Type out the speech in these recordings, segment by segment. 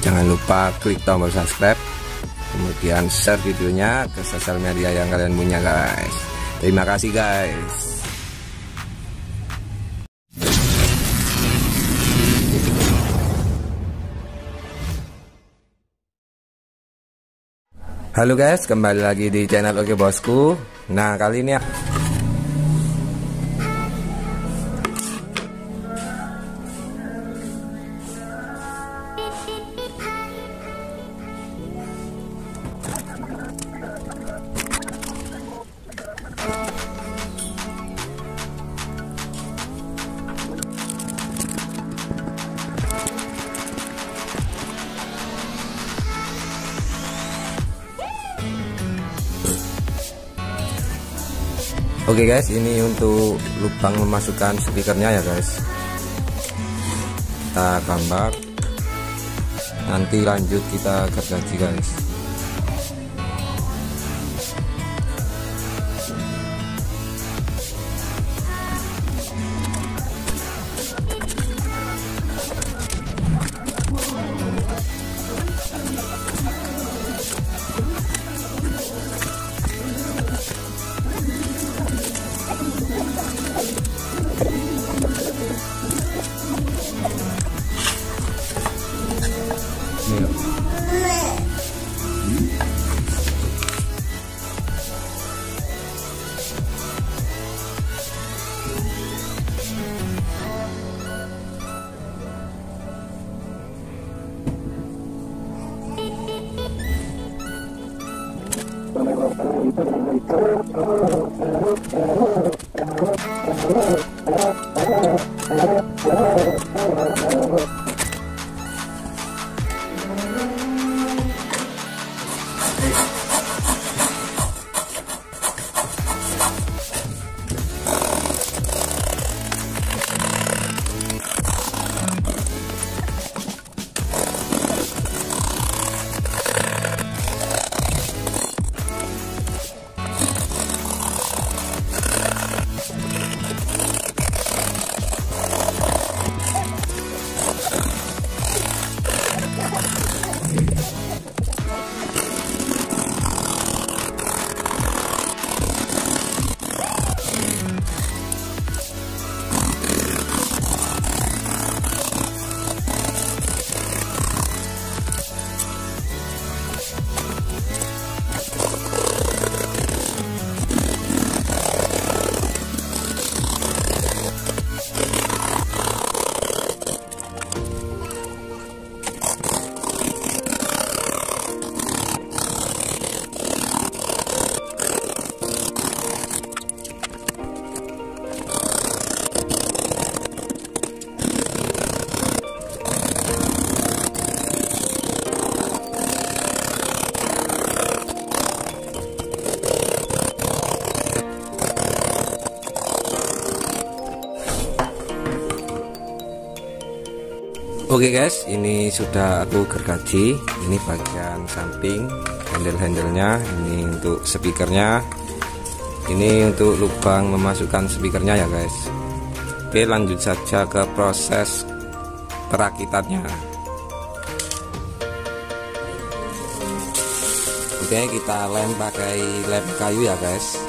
Jangan lupa klik tombol subscribe, kemudian share videonya ke sosial media yang kalian punya guys. Terima kasih guys. Halo guys, kembali lagi di channel Oke Bosku. Nah, kali ini oke guys, ini untuk lubang memasukkan speakernya ya guys. Kita gambar, nanti lanjut kita gergaji guys. Oke guys, ini sudah aku gergaji. Ini bagian samping, handle-handlenya. Ini untuk speakernya. Ini untuk lubang memasukkan speakernya ya guys. Oke, lanjut saja ke proses perakitannya. Oke, kita lem pakai lem kayu ya guys.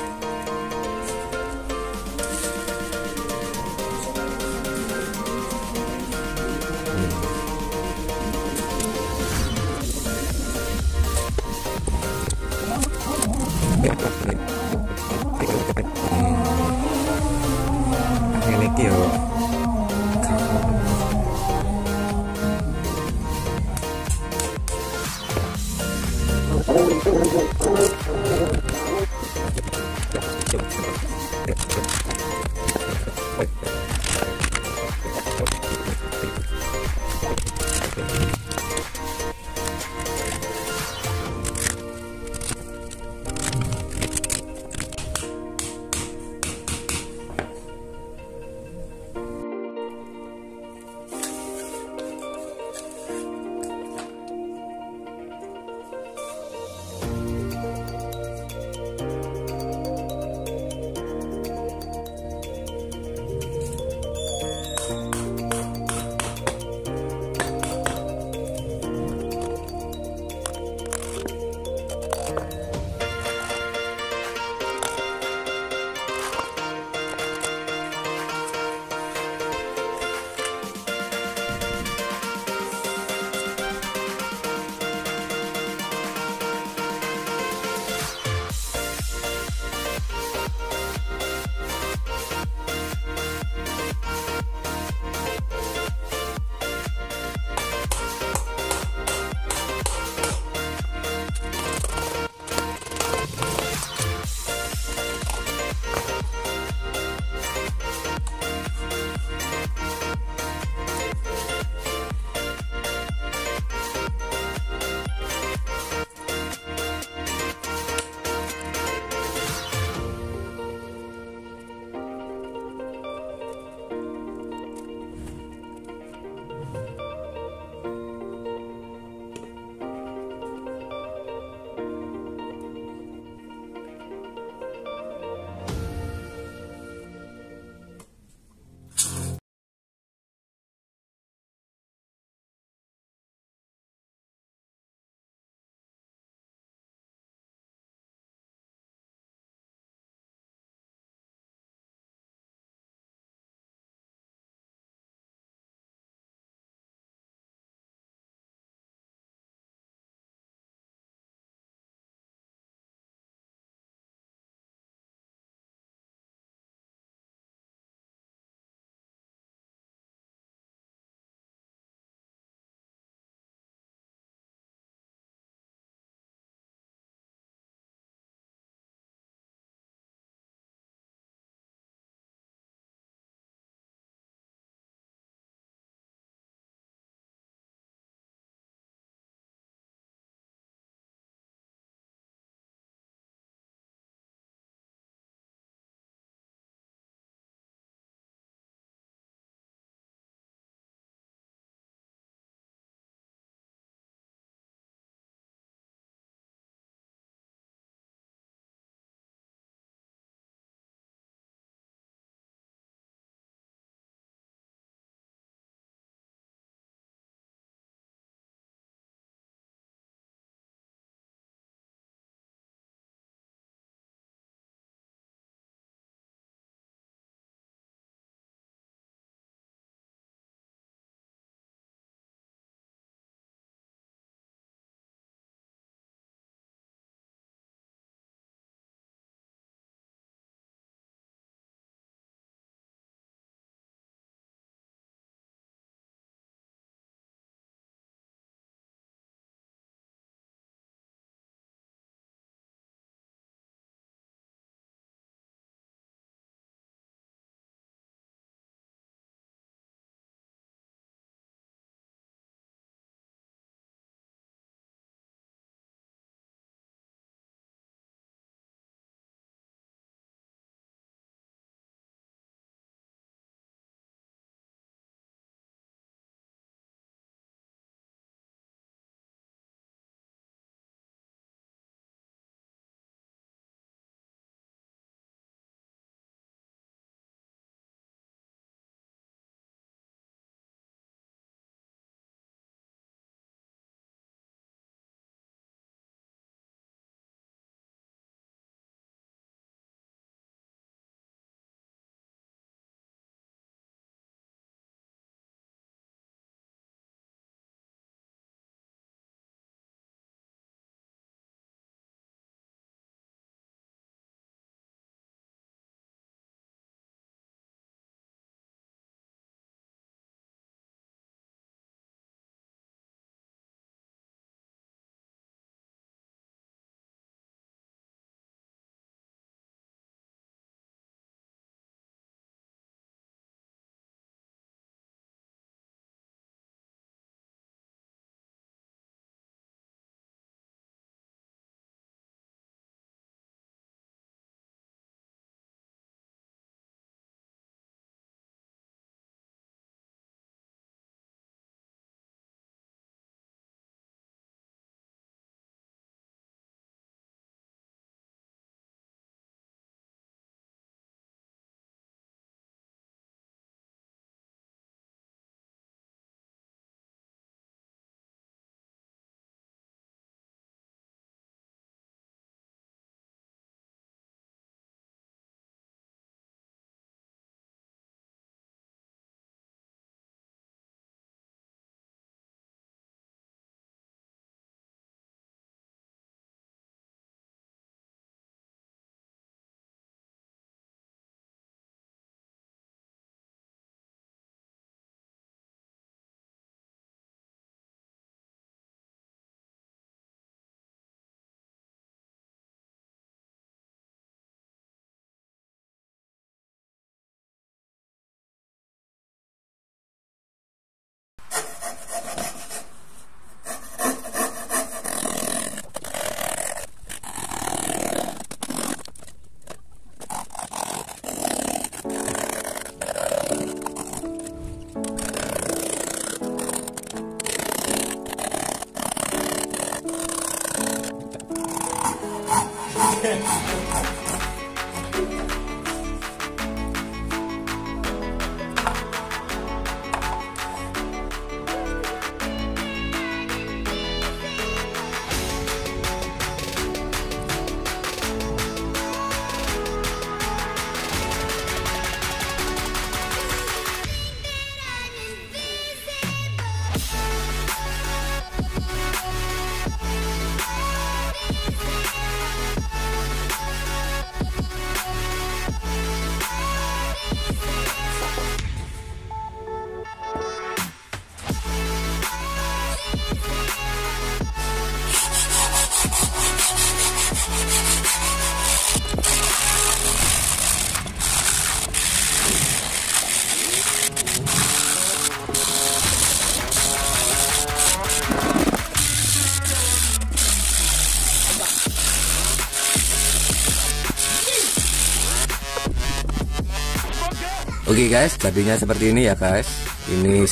Oke guys, jadinya seperti ini ya guys. Ini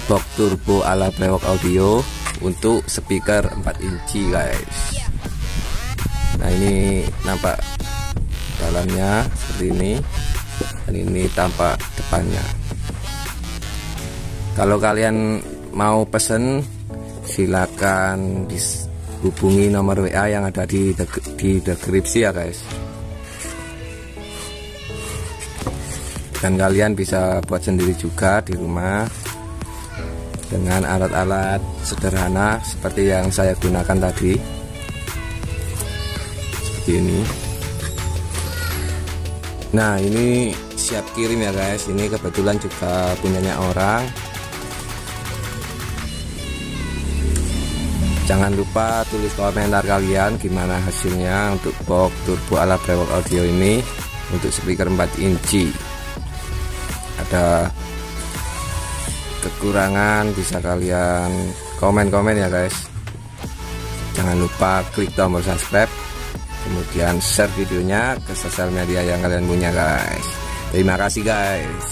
box turbo ala Brewog audio untuk speaker 4 inci guys. Nah ini nampak dalamnya seperti ini, dan ini tampak depannya. Kalau kalian mau pesen, silakan hubungi nomor WA yang ada di deskripsi ya guys. Dan kalian bisa buat sendiri juga di rumah dengan alat-alat sederhana seperti yang saya gunakan tadi, seperti ini. Nah ini siap kirim ya guys. Ini kebetulan juga punyanya orang. Jangan lupa tulis komentar kalian gimana hasilnya untuk box turbo ala Brewog audio ini untuk speaker 4 inci. Ada kekurangan bisa kalian komen-komen ya guys. Jangan lupa klik tombol subscribe, kemudian share videonya ke sosial media yang kalian punya guys. Terima kasih guys.